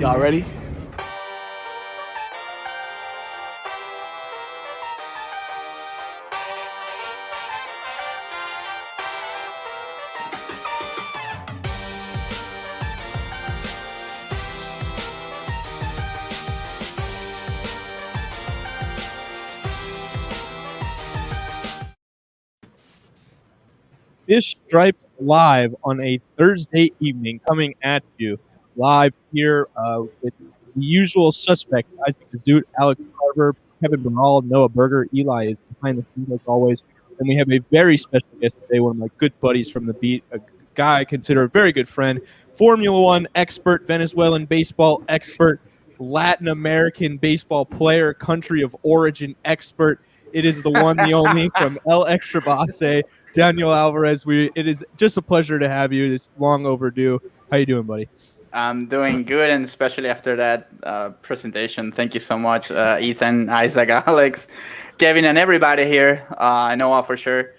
Y'all ready? Fish Stripes live on a Thursday evening, coming at you live here with the usual suspects: Isaac Azut, Alex Carver, Kevin Bernal, Noah Berger. Eli is behind the scenes as always, and we have a very special guest today. One of my good buddies from the beat, a guy I consider a very good friend, Formula One expert, Venezuelan baseball expert, Latin American baseball player, country of origin expert. It is the one, the only from El Extra Base, Daniel Alvarez. It is just a pleasure to have you. It's long overdue. How you doing, buddy? I'm doing good, and especially after that presentation. Thank you so much, Ethan, Isaac, Alex, Kevin, and everybody here. Noah for sure.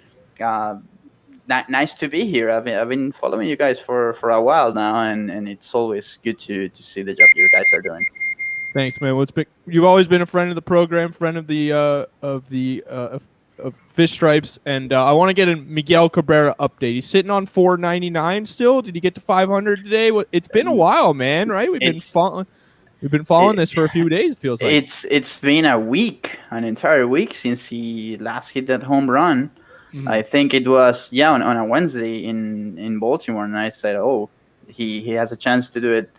Nice to be here. I've been following you guys for a while now, and it's always good to see the job you guys are doing. Thanks, man. You've always been a friend of the program, friend of the of Fish Stripes, and I want to get a Miguel Cabrera update. He's sitting on 499 still. Did he get to 500 today? It's been a while, man. Right? We've been following this for a few days. It feels like it's been a week, an entire week since he last hit that home run. Mm-hmm. I think it was on a Wednesday in Baltimore, and I said, oh, he has a chance to do it.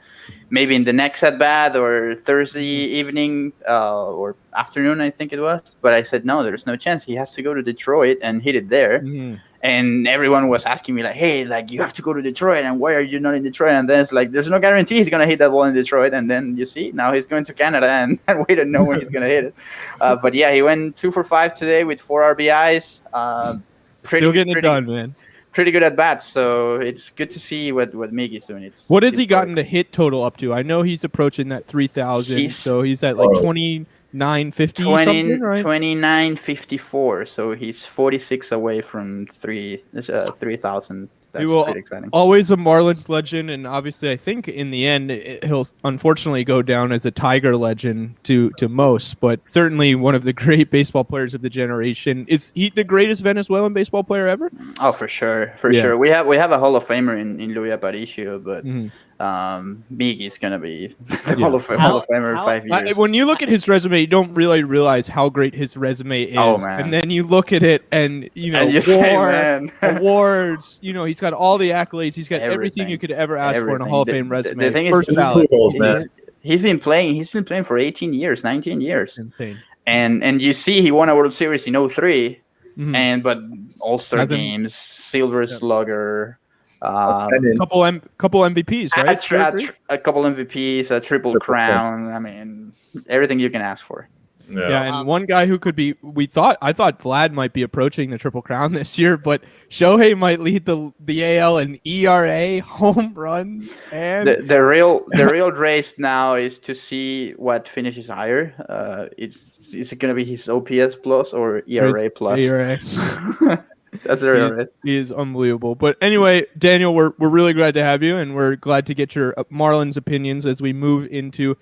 Maybe in the next at bat or Thursday evening or afternoon, I think it was. But I said, no, there's no chance. He has to go to Detroit and hit it there. Mm-hmm. And everyone was asking me, like, hey, like, you have to go to Detroit. And why are you not in Detroit? And then it's like, there's no guarantee he's going to hit that ball in Detroit. And then you see, now he's going to Canada and we don't know when he's going to hit it. But yeah, he went 2 for 5 today with 4 RBIs. Still getting it done, man. Pretty good at bats, so it's good to see what Miggy's doing. What has he gotten the hit total up to? I know he's approaching that 3,000, so he's at like 2950 something, right? 2954, so he's 46 away from 3,000. That's pretty exciting. Always a Marlins legend, and obviously I think in the end he'll unfortunately go down as a Tiger legend to most, but certainly one of the great baseball players of the generation. Is he the greatest Venezuelan baseball player ever? Oh, for sure. Sure. We have a Hall of Famer in Luis Aparicio, but Miggy's gonna be the Hall of Famer in 5 years. When you look at his resume, you don't really realize how great his resume is. Oh, man. And then you look at it and awards, he's got all the accolades, he's got everything you could ever ask for in a Hall of Fame resume. The thing is, he's been playing for 18 years, 19 years. Insane. And you see he won a World Series in 2003, but All-Star games, Silver Slugger, couple MVPs, right? A couple MVPs, a triple crown. I mean, everything you can ask for. Yeah, and one guy who could be, I thought Vlad might be approaching the Triple Crown this year, but Shohei might lead the AL in ERA, home runs, and the real race now is to see what finishes higher. Is it going to be his OPS plus or ERA plus? ERA. That's the real race. He is unbelievable. But anyway, Daniel, we're really glad to have you, and we're glad to get your Marlins opinions as we move into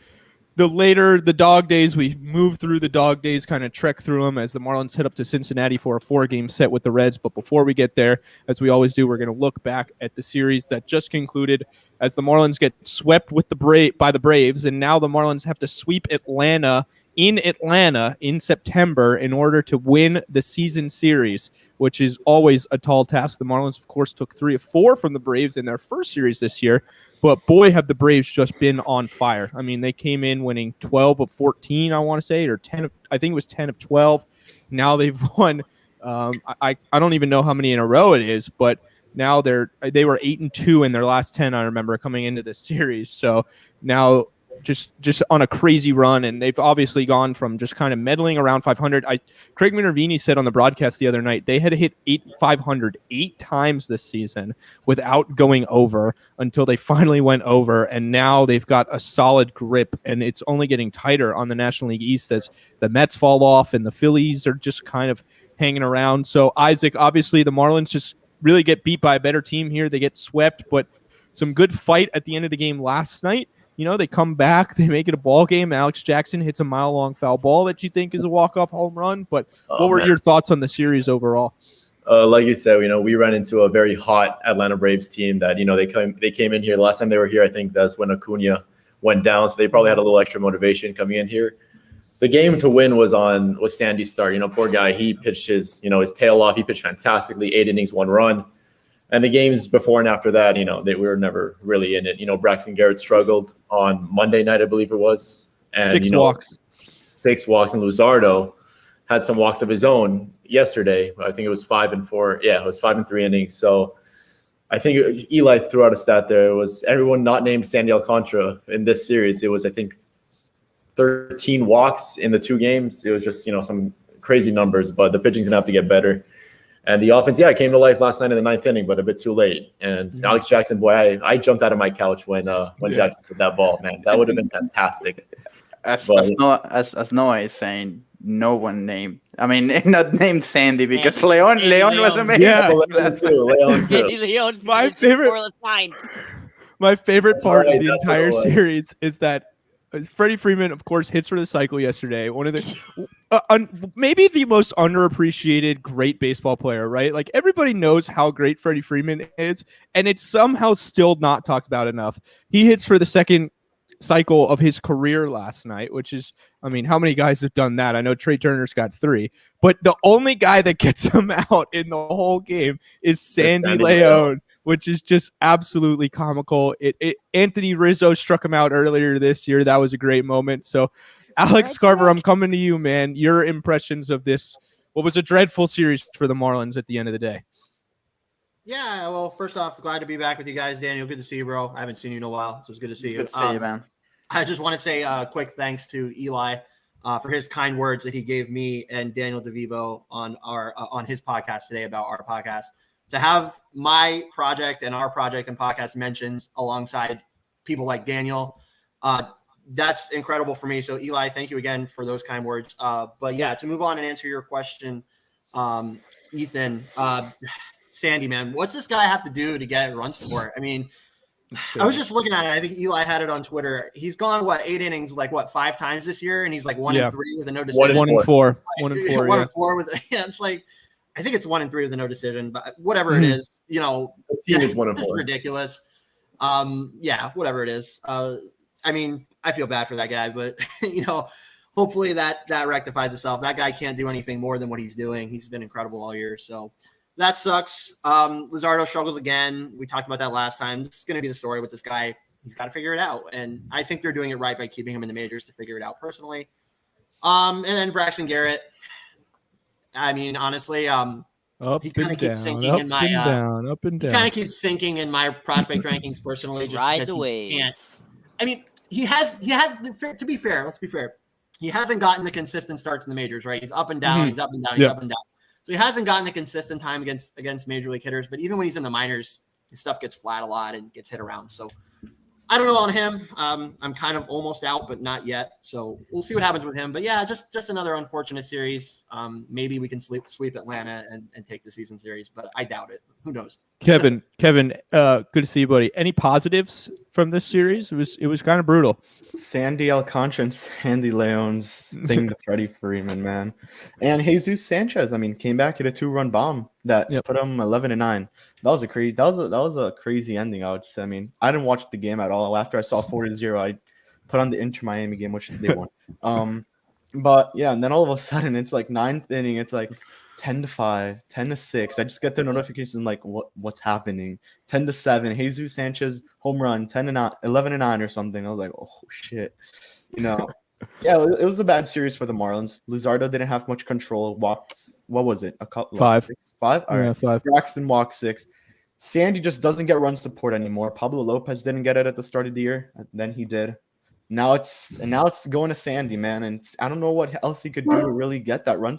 the dog days. We move through the dog days, kind of trek through them as the Marlins head up to Cincinnati for a 4-game set with the Reds. But before we get there, as we always do, we're going to look back at the series that just concluded as the Marlins get swept with by the Braves, and now the Marlins have to sweep Atlanta in September in order to win the season series, which is always a tall task. The Marlins, of course, took 3 of 4 from the Braves in their first series this year, but boy, have the Braves just been on fire. I mean, they came in winning 12 of 14, I want to say, or 10 of 12. Now they've won. I don't even know how many in a row it is, but now they were 8-2 in their last 10. I remember coming into this series. So now just on a crazy run, and they've obviously gone from just kind of meddling around 500. Craig Minervini said on the broadcast the other night they had hit 500 8 times this season without going over until they finally went over, and now they've got a solid grip, and it's only getting tighter on the National League East as the Mets fall off and the Phillies are just kind of hanging around. So Isaac, obviously the Marlins just really get beat by a better team here. They get swept, but some good fight at the end of the game last night. they come back, they make it a ball game. Alex Jackson hits a mile-long foul ball that you think is a walk-off home run. But what were your thoughts on the series overall? Like you said, we ran into a very hot Atlanta Braves team that, they came in here. The last time they were here, I think that's when Acuna went down. So they probably had a little extra motivation coming in here. The game to win was Sandy's start. Poor guy, he pitched his tail off. He pitched fantastically, 8 innings, 1 run. And the games before and after that, we were never really in it. Braxton Garrett struggled on Monday night, I believe it was. And 6 walks. 6 walks, and Luzardo had some walks of his own yesterday. I think it was 5 and 4. Yeah, it was 5 and 3 innings. So I think Eli threw out a stat there. It was everyone not named Sandy Alcantara in this series. It was, I think, 13 walks in the 2 games. It was just, some crazy numbers, but the pitching's going to have to get better. And the offense, it came to life last night in the 9th inning, but a bit too late. And Alex Jackson, boy, I jumped out of my couch when Jackson hit that ball, man. That would have been fantastic. As Noah is saying, no one named. I mean, not named Sandy because Leon was amazing. Yeah, Leon too. Leon, my favorite part of the entire series is that Freddy Freeman, of course, hits for the cycle yesterday. One of the maybe the most underappreciated great baseball player, right? Like everybody knows how great Freddy Freeman is, and it's somehow still not talked about enough. He hits for the second cycle of his career last night, which is, I mean, how many guys have done that? I know Trey Turner's got 3, but the only guy that gets him out in the whole game is Sandy Leon, which is just absolutely comical. Anthony Rizzo struck him out earlier this year. That was a great moment. So, Alex Carver, I'm coming to you, man. Your impressions of this, what was a dreadful series for the Marlins at the end of the day. Yeah, well, first off, glad to be back with you guys. Daniel, good to see you, bro. I haven't seen you in a while, so it's good to see you. Good to see you, man. I just want to say a quick thanks to Eli for his kind words that he gave me and Daniel DeVivo on his podcast today about our podcast. To have my project and our project and podcast mentioned alongside people like Daniel, that's incredible for me. So, Eli, thank you again for those kind words. But yeah, to move on and answer your question, Ethan, Sandy, man, what's this guy have to do to get run support? I mean, I was just looking at it. I think Eli had it on Twitter. He's gone 8 innings, 5 times this year, and he's 1 and 3 with a no decision. 1 and 4. 1 and 4. 1 and 4 with it's I think it's 1 and 3 with a no decision, but whatever it is, the team is 1 and 4. It's ridiculous. Whatever it is. I mean, I feel bad for that guy, but hopefully that rectifies itself. That guy can't do anything more than what he's doing. He's been incredible all year, so. That sucks. Luzardo struggles again. We talked about that last time. This is going to be the story with this guy. He's got to figure it out. And I think they're doing it right by keeping him in the majors to figure it out personally. And then Braxton Garrett. I mean, honestly, he kind of keeps sinking in my up and down. He kind of keeps sinking in my prospect rankings personally. Just Ride the wave. I mean, he has. To be fair, let's be fair. He hasn't gotten the consistent starts in the majors, right? He's up and down. He's up and down. He's up and down. So he hasn't gotten the consistent time against major league hitters, but even when he's in the minors, his stuff gets flat a lot and gets hit around. So I don't know on him. I'm kind of almost out, but not yet. So we'll see what happens with him. But yeah, just another unfortunate series. Maybe we can sweep Atlanta and take the season series, but I doubt it. Who knows? Kevin, good to see you, buddy. Any positives from this series? It was kind of brutal. Sandy Alcantara and Sandy Leon's thing to Freddy Freeman, man. And Jesus Sanchez, I mean, came back, hit a 2-run bomb that put him 11-9. That was a crazy ending, I would say. I mean, I didn't watch the game at all. After I saw 4-0, I put on the Inter Miami game, which they won. But yeah, and then all of a sudden it's 9th inning, it's 10-5, 10-6. I just get the notification what's happening. 10-7. Jesus Sanchez home run, 10-9, 11-9 or something. I was like, oh shit, Yeah, it was a bad series for the Marlins. Luzardo didn't have much control. Walked, what was it? A couple 5. 6? 5. All right, 5. Braxton walked 6. Sandy just doesn't get run support anymore. Pablo Lopez didn't get it at the start of the year, and then he did. Now it's going to Sandy, man, and I don't know what else he could do to really get that run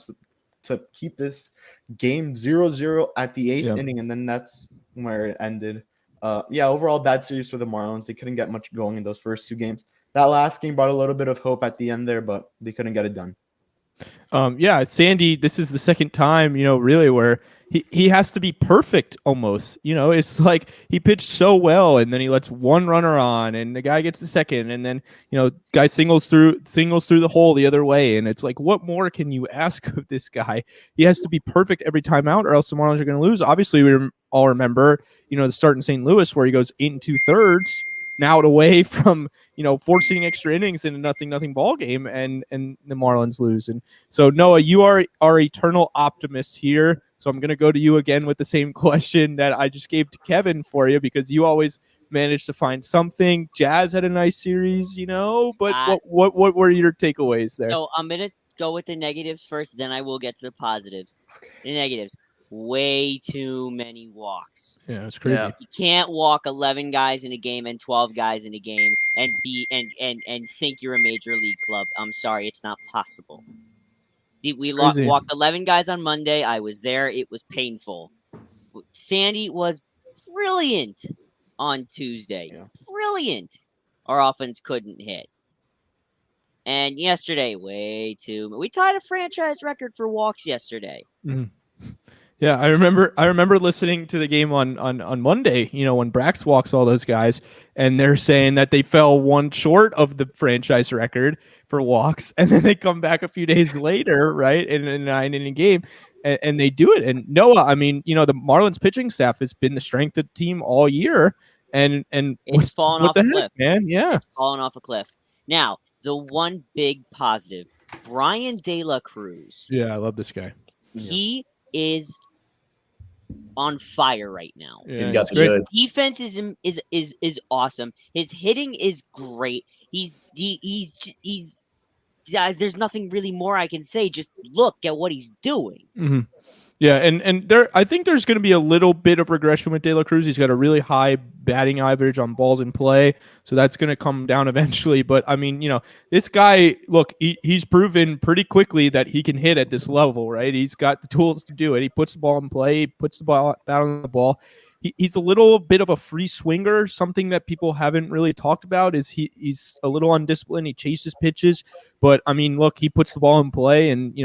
to keep this game 0-0 at the 8th inning, and then that's where it ended. Overall bad series for the Marlins. They couldn't get much going in those first 2 games. That last game brought a little bit of hope at the end there, but they couldn't get it done. Sandy, this is the second time, really where he has to be perfect almost. It's like he pitched so well, and then he lets one runner on, and the guy gets the second, and then guy singles through the hole the other way, and it's like, what more can you ask of this guy? He has to be perfect every time out, or else the Marlins are going to lose. Obviously, we all remember the start in St. Louis where he goes 8 2/3, now out away from forcing extra innings in a nothing ball game, and the Marlins lose. And so, Noah, you are our eternal optimist here. So I'm going to go to you again with the same question that I just gave to Kevin for you, because you always manage to find something. Jazz had a nice series, but what were your takeaways there? So I'm going to go with the negatives first, then I will get to the positives. The negatives. Way too many walks. Yeah, it's crazy. Yeah. You can't walk 11 guys in a game and 12 guys in a game and think you're a major league club. I'm sorry, it's not possible. We walked 11 guys on Monday. I was there. It was painful. Sandy was brilliant on Tuesday. Yeah. Brilliant. Our offense couldn't hit. And yesterday, we tied a franchise record for walks yesterday. Mm-hmm. Yeah, I remember listening to the game on Monday, when Brax walks all those guys, and they're saying that they fell one short of the franchise record for walks, and then they come back a few days later, right, in a 9-inning game, and they do it. And Noah, I mean, the Marlins pitching staff has been the strength of the team all year, and it's fallen off a cliff, man. Yeah, it's fallen off a cliff. Now, the one big positive, Brian De La Cruz. Yeah, I love this guy. He is on fire right now. Yeah, he's got some good defense is awesome. His hitting is great. He's there's nothing really more I can say. Just look at what he's doing. Mm-hmm. Yeah, and I think there's going to be a little bit of regression with De La Cruz. He's got a really high batting average on balls in play, so that's going to come down eventually. But I mean, this guy, look, he's proven pretty quickly that he can hit at this level, right? He's got the tools to do it. He puts the ball in play, he puts the ball out on the ball. He's a little bit of a free swinger. Something that people haven't really talked about is he's a little undisciplined. He chases pitches, but I mean, look, he puts the ball in play, and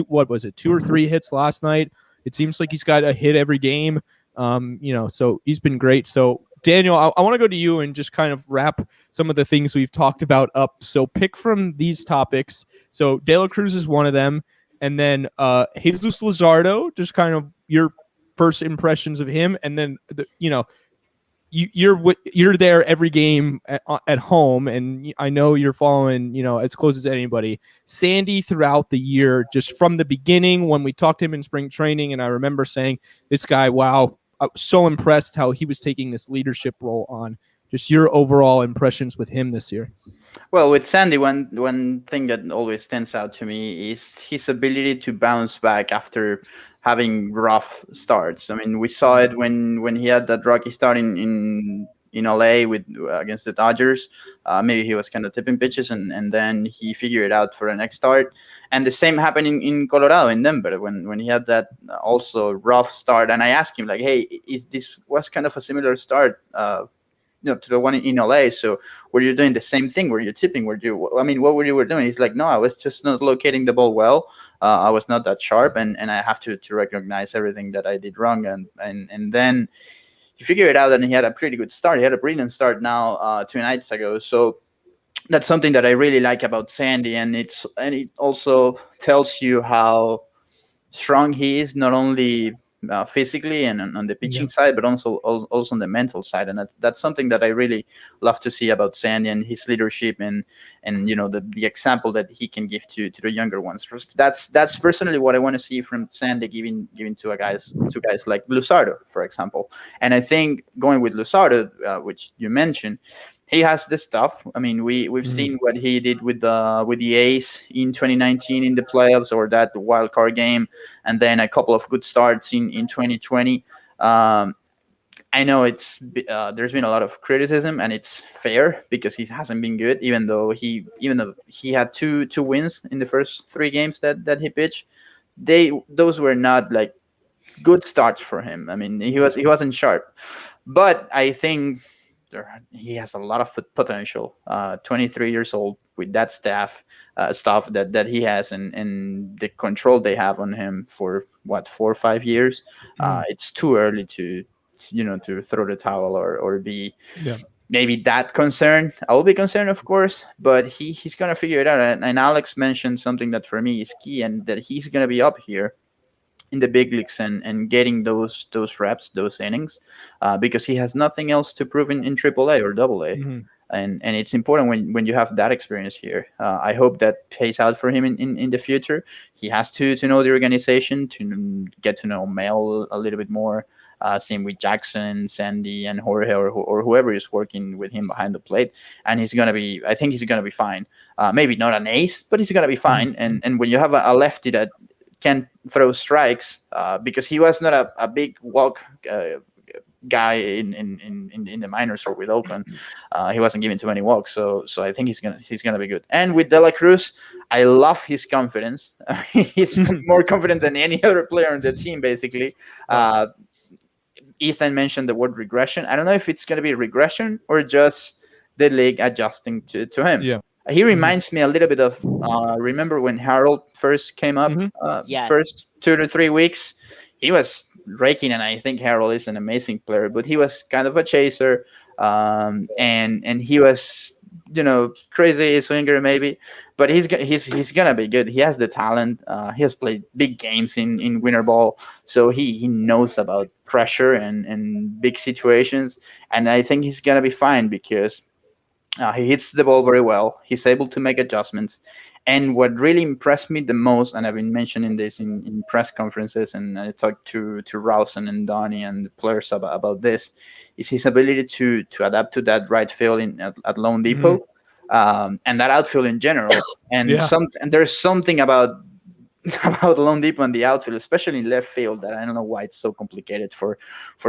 what was it, 2 or 3 hits last night? It seems like he's got a hit every game. So he's been great. So Daniel, I want to go to you and just kind of wrap some of the things we've talked about up. So pick from these topics. So De La Cruz is one of them, and then Jesus Luzardo, just kind of your first impressions of him, and then you're there every game at home, and I know you're following as close as anybody. Sandy throughout the year, just from the beginning when we talked to him in spring training, and I remember saying, this guy, wow, I was so impressed how he was taking this leadership role on. Just your overall impressions with him this year. Well, with Sandy, one thing that always stands out to me is his ability to bounce back after having rough starts. I mean, we saw it when he had that rocky start in LA with against the Dodgers. Maybe he was kind of tipping pitches, and then he figured it out for the next start. And the same happened in Colorado, in Denver, when he had that also rough start. And I asked him, like, hey, this was kind of a similar start to the one in LA. So were you doing the same thing? Were you tipping? What were you doing? He's like, no, I was just not locating the ball well. I was not that sharp, and I have to recognize everything that I did wrong. And then he figured it out, and he had a pretty good start. He had a brilliant start now 2 nights ago. So that's something that I really like about Sandy, and it also tells you how strong he is, not only physically and on the pitching side, but also on the mental side. And that's something that I really love to see about Sandy and his leadership and the example that he can give to the younger ones. That's personally what I want to see from Sandy, giving to guys like Luzardo, for example. And I think going with Luzardo, which you mentioned, he has this stuff. I mean, we've seen what he did with the A's in 2019 in the playoffs, or that wild card game, and then a couple of good starts in 2020. I know there's been a lot of criticism, and it's fair because he hasn't been good, even though he had two wins in the first 3 games that he pitched. Those were not like good starts for him. I mean, he wasn't sharp, but I think he has a lot of potential. 23 years old with that stuff that he has, and the control they have on him for what 4 or 5 years. It's too early to to throw the towel or be maybe that concerned. I will be concerned, of course, but he's gonna figure it out. And Alex mentioned something that for me is key, and that he's gonna be up here in the big leagues and getting those reps, those innings, because he has nothing else to prove in AAA or AA. And it's important when you have that experience here. I hope that pays out for him in the future. He has to know the organization, to get to know Mel a little bit more. Same with Jackson, Sandy, and Jorge, or whoever is working with him behind the plate. And I think he's gonna be fine. Maybe not an ace, but he's gonna be fine. And when you have a lefty that can throw strikes, because he was not a big walk guy in the minors or with Oakland. He wasn't giving too many walks, so I think he's gonna be good. And with De La Cruz, I love his confidence. He's more confident than any other player on the team, basically. Ethan mentioned the word regression. I don't know if it's gonna be regression or just the league adjusting to him. Yeah. He reminds me a little bit of remember when Harold first came up, Yes. first 2 to 3 weeks, he was raking, and I think Harold is an amazing player, but he was kind of a chaser, and he was crazy swinger maybe, but he's gonna be good. He has the talent. He has played big games in winter ball, so he knows about pressure and big situations, and I think he's gonna be fine because he hits the ball very well. He's able to make adjustments. And what really impressed me the most, and I've been mentioning this in press conferences, and I talked to Rawson and Donnie and the players about this, is his ability to adapt to that right field at Lone Depot, and that outfield in general. And and there's something about Lone Depot and the outfield, especially in left field, that I don't know why it's so complicated for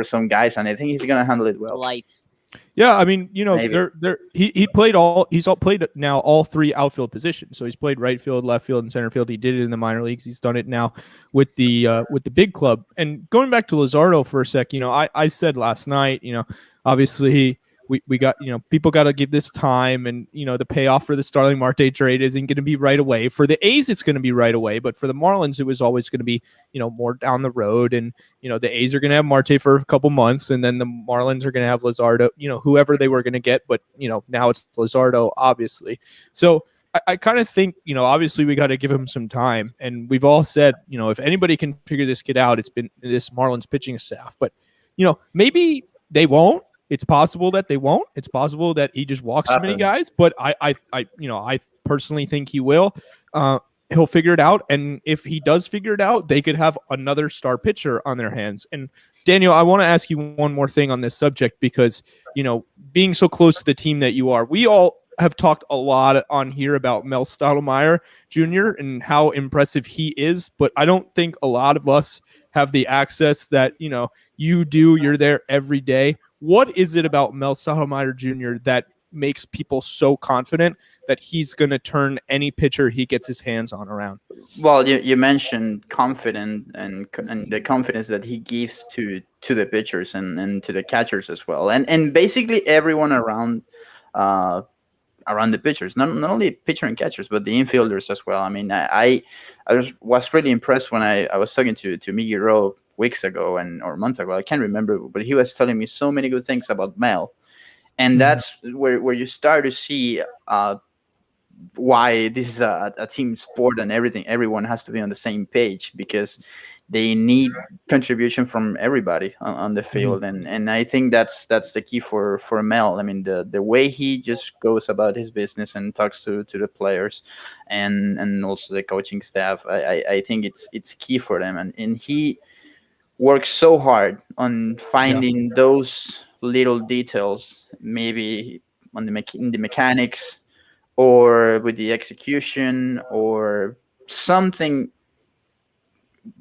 some guys, and I think he's gonna handle it well. Lights. Yeah, I mean, he played now all 3 outfield positions. So he's played right field, left field, and center field. He did it in the minor leagues. He's done it now with the big club. And going back to Luzardo for a sec, I said last night, obviously we got, people got to give this time, and, the payoff for the Starling Marte trade isn't going to be right away. For the A's, it's going to be right away. But for the Marlins, it was always going to be, more down the road. And, the A's are going to have Marte for a couple months, and then the Marlins are going to have Luzardo, whoever they were going to get. But, now it's Luzardo, obviously. So I kind of think, obviously we got to give him some time. And we've all said, if anybody can figure this kid out, it's been this Marlins pitching staff. But, maybe they won't. It's possible that they won't. It's possible that he just walks too many guys, but I personally think he will. He'll figure it out, and if he does figure it out, they could have another star pitcher on their hands. And Daniel, I want to ask you one more thing on this subject because being so close to the team that you are, we all have talked a lot on here about Mel Stottlemyre Jr. and how impressive he is, but I don't think a lot of us have the access that you do. You're there every day. What is it about Mel Stottlemyre Jr. that makes people so confident that he's going to turn any pitcher he gets his hands on around? Well, you mentioned confident and the confidence that he gives to the pitchers and to the catchers as well, and basically everyone around the pitchers, not only pitcher and catchers, but the infielders as well. I mean, I was really impressed when I was talking to Miguel weeks ago or months ago. I can't remember, but he was telling me so many good things about Mel, and that's where you start to see why this is a team sport and everyone has to be on the same page, because they need contribution from everybody on the field, and I think that's the key for Mel. I mean, the way he just goes about his business and talks to the players and also the coaching staff, I think it's key for them, and he works so hard on finding those little details, maybe in the mechanics or with the execution or something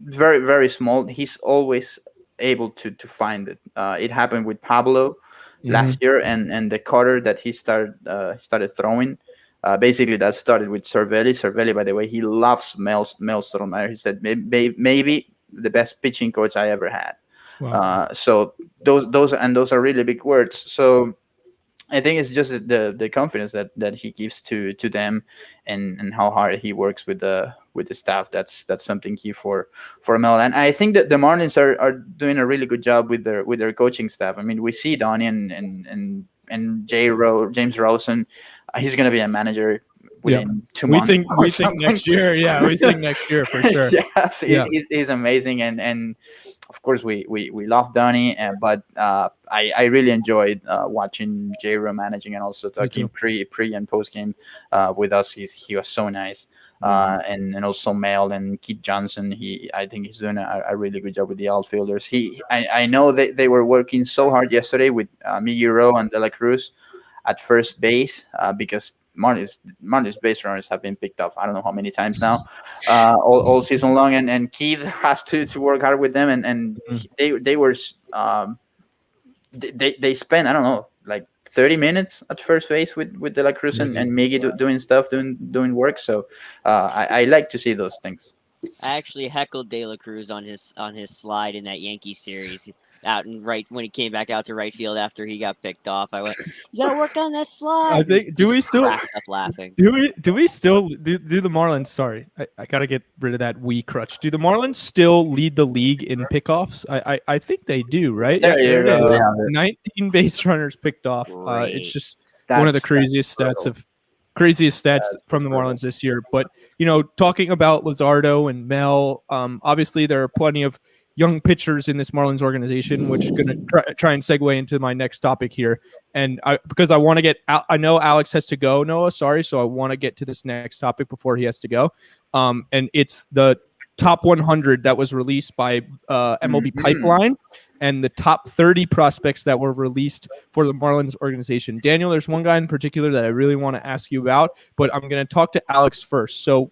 very, very small. He's always able to find it. It happened with Pablo last year, and the cutter that he started throwing. Basically, that started with Cervelli. Cervelli, by the way, he loves Mel Stottlemyre. He said maybe the best pitching coach I ever had. Wow. So those are really big words. So I think it's just the confidence that he gives to them, and how hard he works with the staff. That's something key for Mel. And I think that the Marlins are doing a really good job with their coaching staff. I mean, we see Donnie and James Rosen. He's going to be a manager within 2 months. We think next year. Yeah, we think next year for sure. Yes, he's amazing, and of course we love Donnie, but I really enjoyed watching J-Ro managing, and also talking pre and post game with us. He was so nice. And also Mel and Keith Johnson. I think he's doing a really good job with the outfielders. I know they were working so hard yesterday with Miguel and De La Cruz at first base, because Marlins base runners have been picked off I don't know how many times now, all season long, and Keith has to work hard with them, and they were they spent I don't know, like 30 minutes at first base with De La Cruz and Miggy doing stuff, doing work. So I like to see those things. I actually heckled De La Cruz on his slide in that Yankee series out and right when he came back out to right field after he got picked off. I went, "You gotta work on that slide." I think do we still cracked up laughing? Do the Marlins? Sorry, I gotta get rid of that wee crutch. Do the Marlins still lead the league in pickoffs? I think they do, right? There it is. 19 base runners picked off. It's just one of the craziest stats from the Marlins this year. But talking about Luzardo and Mel, obviously there are plenty of young pitchers in this Marlins organization, which is going to try and segue into my next topic here. And because I want to get out, I know Alex has to go, Noah, sorry. So I want to get to this next topic before he has to go. And it's the top 100 that was released by MLB Pipeline, and the top 30 prospects that were released for the Marlins organization. Daniel, there's one guy in particular that I really want to ask you about, but I'm going to talk to Alex first. So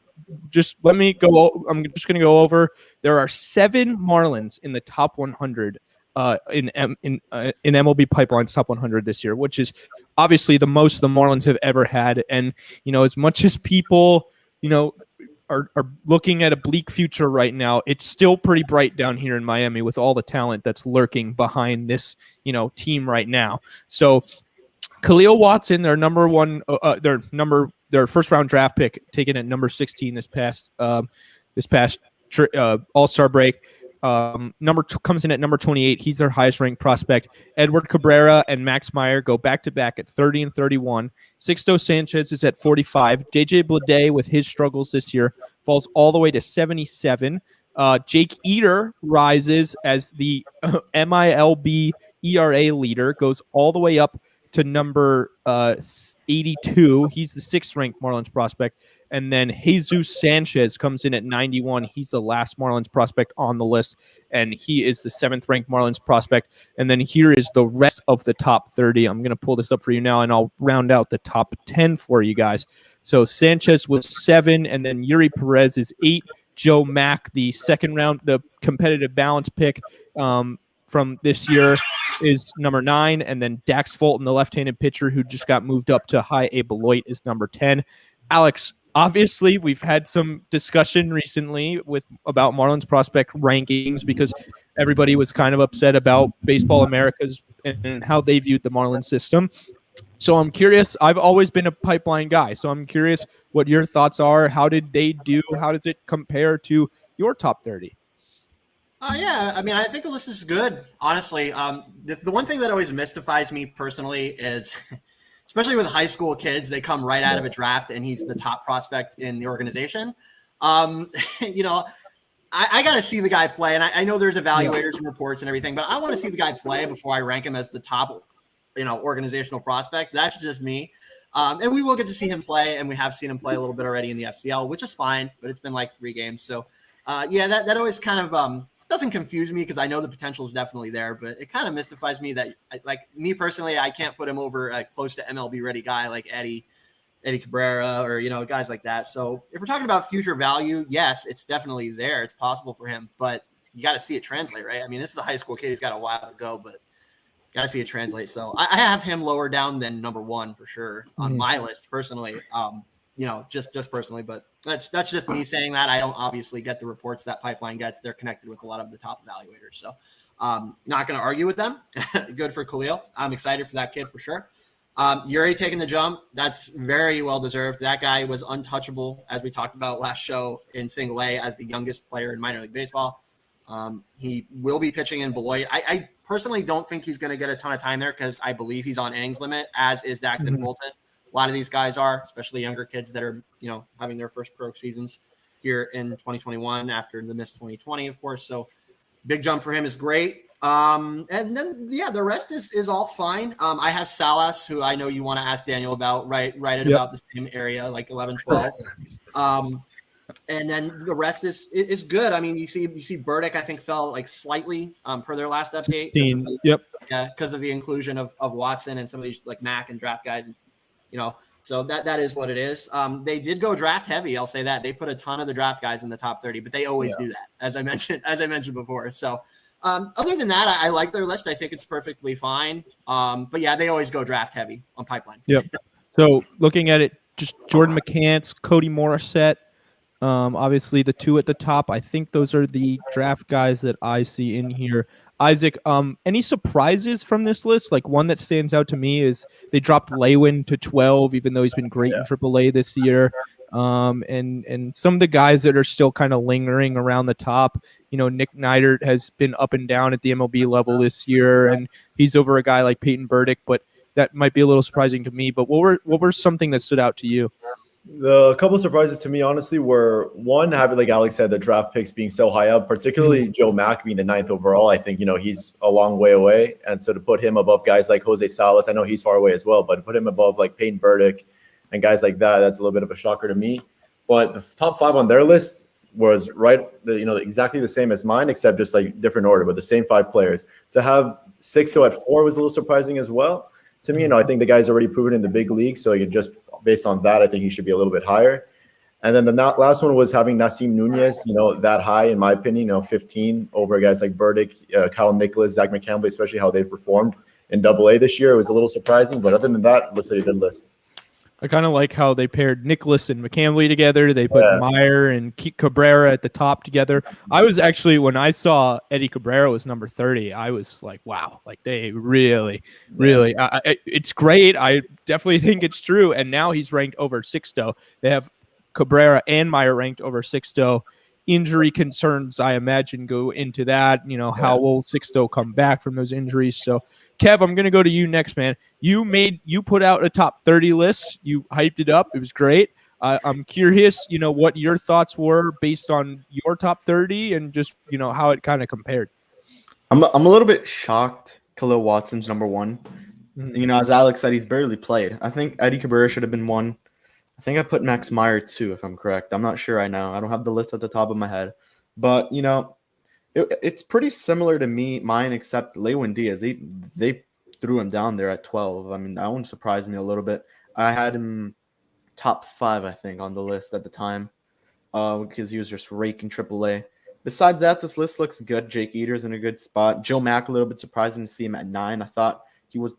just let me go. I'm just going to go over. There are 7 Marlins in the top 100 in MLB Pipeline's top 100 this year, which is obviously the most the Marlins have ever had. And as much as people are looking at a bleak future right now, it's still pretty bright down here in Miami with all the talent that's lurking behind this team right now. So Khalil Watson, their number one, their first round draft pick, taken at number 16 this past All-Star break. Comes in at number 28. He's their highest ranked prospect. Edward Cabrera and Max Meyer go back to back at 30 and 31. Sixto Sanchez is at 45. JJ Bleday, with his struggles this year, falls all the way to 77. Jake Eater rises as the MILB ERA leader, goes all the way up to number 82. He's the 6th ranked Marlins prospect. And then Jesus Sanchez comes in at 91. He's the last Marlins prospect on the list, and he is the 7th ranked Marlins prospect. And then here is the rest of the top 30. I'm going to pull this up for you now, and I'll round out the top 10 for you guys. So Sanchez was 7, and then Yuri Perez is 8. Joe Mack, the second round, the competitive balance pick from this year, is number 9. And then Dax Fulton, the left-handed pitcher who just got moved up to high A Beloit, is number 10. Alex, obviously, we've had some discussion recently about Marlins prospect rankings because everybody was kind of upset about Baseball Americas and how they viewed the Marlins system. So I'm curious. I've always been a Pipeline guy, so I'm curious what your thoughts are. How did they do? How does it compare to your top 30? Yeah, I mean, I think the list is good, honestly. The one thing that always mystifies me personally is – especially with high school kids, they come right out of a draft and he's the top prospect in the organization. I got to see the guy play. And I know there's evaluators and reports and everything, but I want to see the guy play before I rank him as the top, organizational prospect. That's just me. And we will get to see him play. And we have seen him play a little bit already in the FCL, which is fine, but it's been like 3 games. So that always kind of, doesn't confuse me because I know the potential is definitely there, but it kind of mystifies me that, like me personally, I can't put him over a close to MLB ready guy like Eddie Cabrera or, guys like that. So if we're talking about future value, yes, it's definitely there. It's possible for him, but you got to see it translate, right? I mean, this is a high school kid. He's got a while to go, but got to see it translate. So I have him lower down than number 1 for sure on my list personally. Just personally, but that's just me saying that. I don't obviously get the reports that Pipeline gets. They're connected with a lot of the top evaluators. So not going to argue with them. Good for Khalil. I'm excited for that kid for sure. Yuri taking the jump. That's very well deserved. That guy was untouchable, as we talked about last show, in single A as the youngest player in minor league baseball. He will be pitching in Beloit. I personally don't think he's going to get a ton of time there because I believe he's on innings limit, as is Daxton Fulton. A lot of these guys are, especially younger kids that are, having their first pro seasons here in 2021 after the missed 2020, of course. So big jump for him is great. And then, the rest is all fine. I have Salas, who I know you want to ask Daniel about, right at about the same area, like 11, 12. And then the rest is good. I mean, you see Burdick, I think, fell like slightly per their last update. 16. Yep. Yeah, because of the inclusion of Watson and some of these like Mac and draft guys, so that is what it is. They did go draft heavy. I'll say that they put a ton of the draft guys in the top 30, but they always do that, as I mentioned before. So other than that, I like their list. I think it's perfectly fine. But yeah, they always go draft heavy on Pipeline. Yep. So looking at it, just Jordan McCants, Cody Morissette, obviously the two at the top. I think those are the draft guys that I see in here. Isaac, any surprises from this list? Like one that stands out to me is they dropped Lewin to 12, even though he's been great in AAA this year. And some of the guys that are still kind of lingering around the top, Nick Neidert has been up and down at the MLB level this year, and he's over a guy like Peyton Burdick, but that might be a little surprising to me. But what were something that stood out to you? The couple surprises to me, honestly, were one, having, like Alex said, the draft picks being so high up, particularly Joe Mack being the 9th overall. I think, he's a long way away. And so to put him above guys like Jose Salas, I know he's far away as well, but to put him above like Peyton Burdick and guys like that, that's a little bit of a shocker to me. But the top 5 on their list was exactly the same as mine, except just like different order, but the same 5 players. To have Sixto at 4 was a little surprising as well. To me, I think the guy's already proven in the big league, so you just based on that, I think he should be a little bit higher. And then the last one was having Nasim Nunez, that high, in my opinion, 15 over guys like Burdick, Kyle Nicholas, Zach McCampbell, especially how they've performed in AA this year. It was a little surprising, but other than that, it looks like a good list. I kind of like how they paired Nicholas and McCambly together. They put Meyer and Cabrera at the top together. I was actually, when I saw Eddie Cabrera was number 30, I was like, wow, like they really, it's great. I definitely think it's true. And now he's ranked over Sixto. They have Cabrera and Meyer ranked over Sixto. Injury concerns, I imagine, go into that. How will Sixto come back from those injuries? So, Kev, I'm going to go to you next, man. You put out a top 30 list. You hyped it up. It was great. I'm curious, what your thoughts were based on your top 30 and just, how it kind of compared. I'm a little bit shocked Khalil Watson's number 1. As Alex said, he's barely played. I think Eddie Cabrera should have been 1. I think I put Max Meyer 2, if I'm correct. I'm not sure right now. I don't have the list at the top of my head. But, it's pretty similar to mine, except Lewin Diaz. They threw him down there at 12. I mean, that one surprised me a little bit. I had him top 5, I think, on the list at the time because he was just raking AAA. Besides that, this list looks good. Jake Eater's in a good spot. Joe Mack, a little bit surprising to see him at 9. I thought he's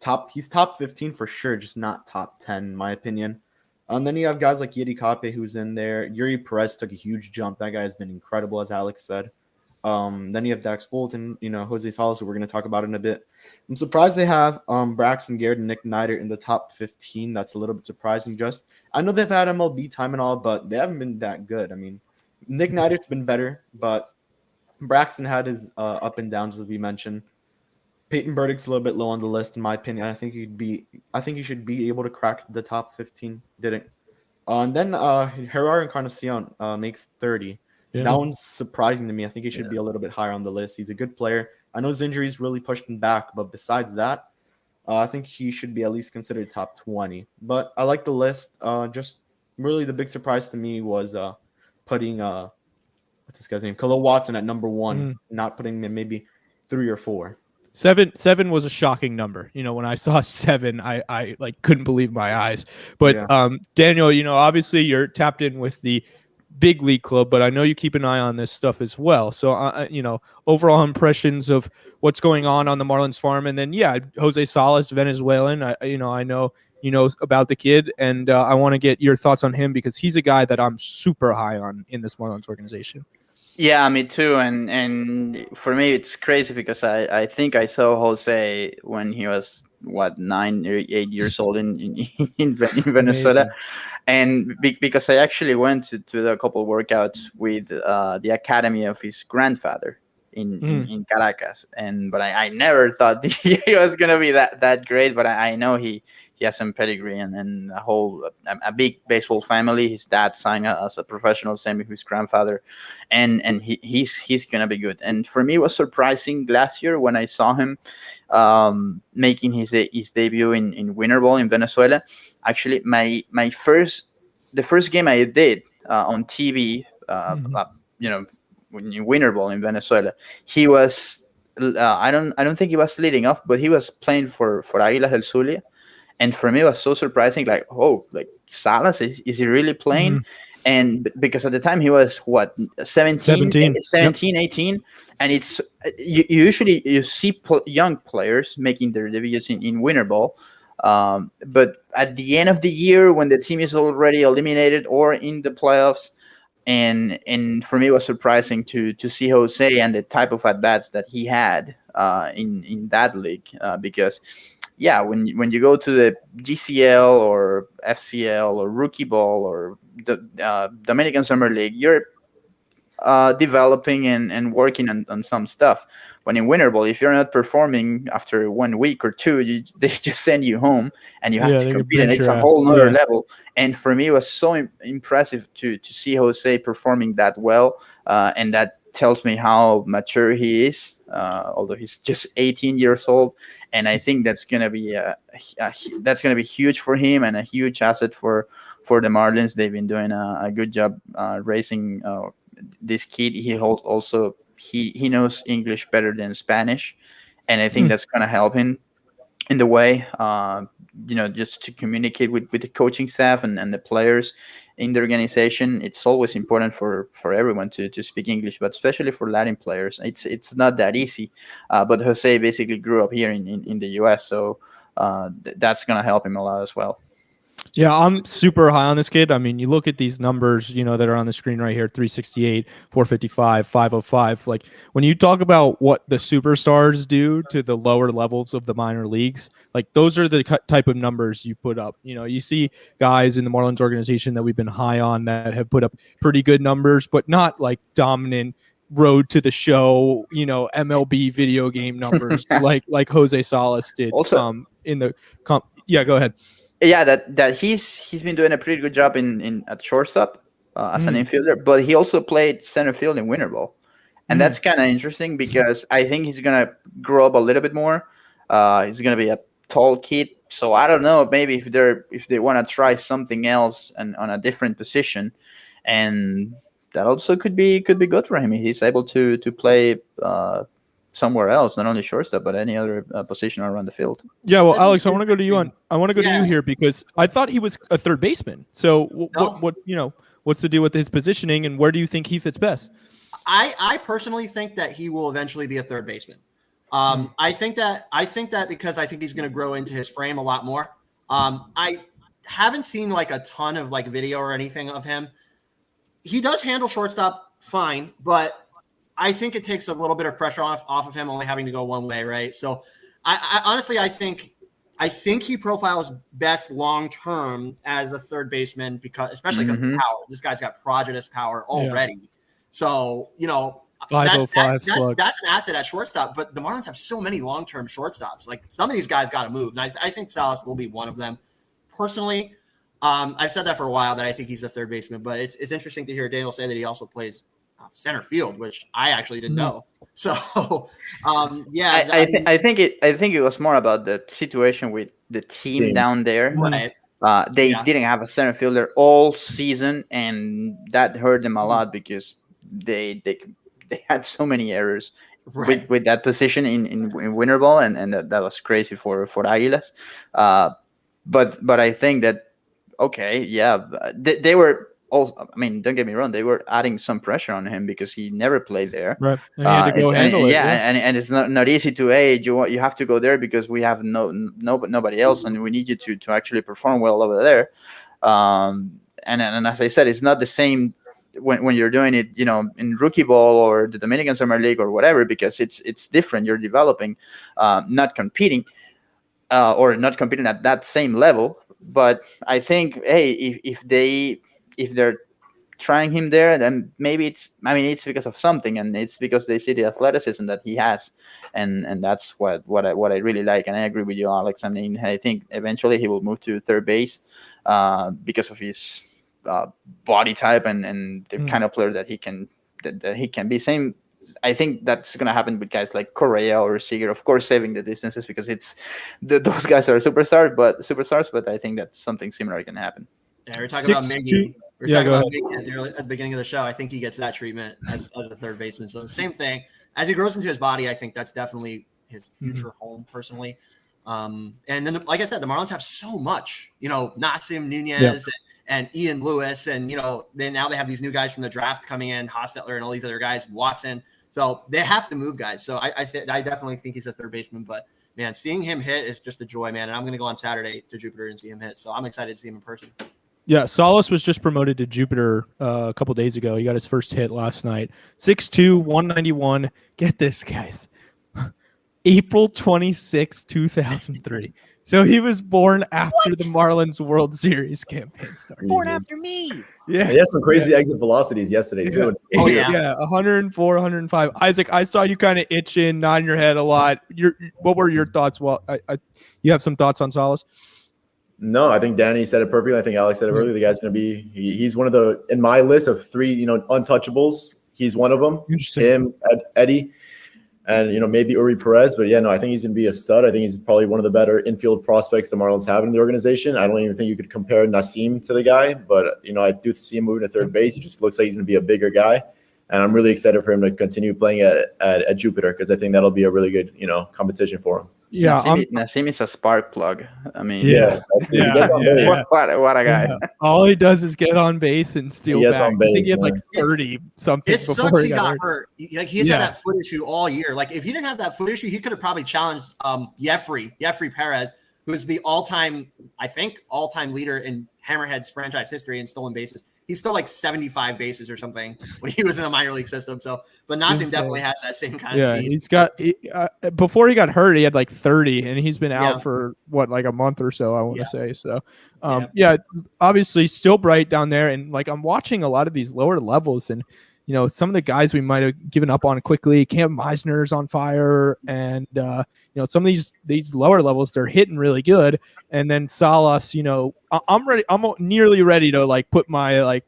top 15 for sure, just not top 10, in my opinion. And then you have guys like Yedi Kape who's in there. Yuri Perez took a huge jump. That guy has been incredible, as Alex said. Then you have Dax Fulton, Jose Salas, who we're going to talk about in a bit. I'm surprised they have Braxton Garrett and Nick Neidert in the top 15. That's a little bit surprising. I know they've had MLB time and all, but they haven't been that good. I mean, Nick Neidert's been better, but Braxton had his up and downs, as we mentioned. Peyton Burdick's a little bit low on the list, in my opinion. I think he should be able to crack the top 15. Didn't. And then Gerard Encarnacion makes 30. Yeah. That one's surprising to me. I think he should be a little bit higher on the list. He's a good player. I know his injuries really pushed him back, but besides that, I think he should be at least considered top 20. But I like the list. Just really the big surprise to me was putting what's this guy's name? Khalil Watson at number 1, not putting him maybe 3 or 4. 7 was a shocking number. When I saw 7, I like couldn't believe my eyes. But Daniel, obviously you're tapped in with the big league club, but I know you keep an eye on this stuff as well. So, overall impressions of what's going on the Marlins farm, and then Jose Salas, Venezuelan. I know about the kid, and I want to get your thoughts on him because he's a guy that I'm super high on in this Marlins organization. Yeah, me too. And for me, it's crazy because I think I saw Jose when he was what 9 or 8 years old in Venezuela, Amazing. and because I actually went to a couple workouts with the academy of his grandfather in Caracas, but I never thought he was gonna be that great. But I know he has some pedigree and a big baseball family. His dad signed as a professional, same with his grandfather, and he's gonna be good. And for me, it was surprising last year when I saw him making his debut in Winter Ball in Venezuela. Actually, the first game I did on TV, you know, in Winter Ball in Venezuela, he was. I don't think he was leading off, but he was playing for Águilas del Zulia, and for me it was so surprising. Like, oh, like Salas is he really playing? And because at the time he was what 17, 17. 18, and it's usually you see young players making their debuts in Winter Ball. But at the end of the year, when the team is already eliminated or in the playoffs, and for me, it was surprising to see Jose and the type of at bats that he had in that league. Because, yeah, when you go to the GCL or FCL or Rookie Ball or the Dominican Summer League, you're developing and working on some stuff. When in Winter Ball, if you're not performing after 1 week or two, they just send you home and you have to compete, and it's a whole nother level. And for me, it was so impressive to see Jose performing that well, and that tells me how mature he is. Although he's just 18 years old, and I think that's gonna be that's gonna be huge for him and a huge asset for the Marlins. They've been doing a good job raising this kid. He knows English better than Spanish, and I think that's going to help him in the way, just to communicate with the coaching staff and the players in the organization. It's always important for everyone to speak English, but especially for Latin players, it's not that easy. But Jose basically grew up here in the U.S., so that's going to help him a lot as well. Yeah, I'm super high on this kid. I mean, you look at these numbers, that are on the screen right here, 368, 455, 505. Like, when you talk about what the superstars do to the lower levels of the minor leagues, like, those are the type of numbers you put up. You see guys in the Marlins organization that we've been high on that have put up pretty good numbers, but not like dominant road to the show, MLB video game numbers like Jose Salas did. Also, yeah, go ahead. Yeah, that he's been doing a pretty good job in at shortstop as an infielder, but he also played center field in Winter Ball, and that's kind of interesting because I think he's gonna grow up a little bit more. He's gonna be a tall kid, so I don't know, maybe if they want to try something else and on a different position, and that also could be good for him. He's able to play somewhere else, not only shortstop but any other position around the field. Yeah, well, Alex, I want to go to you here because I thought he was a third baseman. So what's the deal with his positioning, and where do you think he fits best? I personally think that he will eventually be a third baseman. I think that because I think he's going to grow into his frame a lot more. I haven't seen like a ton of like video or anything of him. He does handle shortstop fine, but I think it takes a little bit of pressure off of him only having to go one way, right? So I honestly, I think he profiles best long-term as a third baseman especially because of power. This guy's got prodigious power already. Yeah. So, 505 slug. That's an asset at shortstop, but the Marlins have so many long-term shortstops. Like, some of these guys got to move. And I think Salas will be one of them. Personally, I've said that for a while that I think he's a third baseman, but it's interesting to hear Daniel say that he also plays center field, which I actually didn't know. So, yeah, I think it was more about the situation with the team down there. Right. They didn't have a center fielder all season, and that hurt them a lot because they had so many errors with that position in Winter Ball, and that was crazy for Águilas. But I think that they were. Also, I mean, don't get me wrong, they were adding some pressure on him because he never played there. Right. And he had to go handle it. Yeah, and it's not easy to, you have to go there because we have nobody else, and we need you to actually perform well over there. And as I said, it's not the same when you're doing it, in rookie ball or the Dominican Summer League or whatever, because it's different. You're developing, not competing, or not competing at that same level. But I think, hey, if they're trying him there, then maybe it's because of something, and it's because they see the athleticism that he has, and that's what I really like. And I agree with you, Alex. I mean, I think eventually he will move to third base because of his body type and the kind of player that he can be. Same, I think that's going to happen with guys like Correa or Seager, of course, saving the distances, because those guys are superstars, but I think that something similar can happen. Yeah, we're talking about Miggy. We're talking about Miggy at the beginning of the show. I think he gets that treatment as a third baseman. So same thing. As he grows into his body, I think that's definitely his future home, personally. And then, like I said, the Marlins have so much. Nasim Nunez and Ian Lewis, and then now they have these new guys from the draft coming in, Hostetler and all these other guys, Watson. So they have to move guys. So I definitely think he's a third baseman. But man, seeing him hit is just a joy, man. And I'm going to go on Saturday to Jupiter and see him hit. So I'm excited to see him in person. Yeah, Salas was just promoted to Jupiter a couple days ago. He got his first hit last night. 6'2", 191. Get this, guys. April 26, 2003. So he was born after the Marlins World Series campaign started. Born after me. Yeah. He had some crazy exit velocities yesterday, too. Oh, yeah. Yeah, 104, 105. Isaac, I saw you kind of itching, nodding your head a lot. What were your thoughts? Well, you have some thoughts on Salas? No, I think Danny said it perfectly. I think Alex said it earlier. The guy's going to be he's one of in my list of 3, untouchables. He's one of them. Him, Eddie, and, maybe Uri Perez. But, yeah, no, I think he's going to be a stud. I think he's probably one of the better infield prospects the Marlins have in the organization. I don't even think you could compare Nasim to the guy. But, I do see him moving to third base. He just looks like he's going to be a bigger guy. And I'm really excited for him to continue playing at Jupiter, because I think that'll be a really good, competition for him. Yeah, Nasim is a spark plug. I mean, what a guy! Yeah. All he does is get on base and steal back. I think he had like 30 something. It sucks he got hurt. Like he's had that foot issue all year. Like if he didn't have that foot issue, he could have probably challenged Jeffrey Perez, who is the all-time leader in Hammerhead's franchise history in stolen bases. He's still like 75 bases or something when he was in the minor league system. So, but Nasim definitely has that same kind of speed. He's got before he got hurt, he had like 30, and he's been out for like a month or so, I want to say. So, obviously still bright down there, and like I'm watching a lot of these lower levels, and some of the guys we might have given up on quickly. Cam Meisner's on fire, and some of these lower levels, they're hitting really good. And then Salas, I'm ready. I'm nearly ready to like put my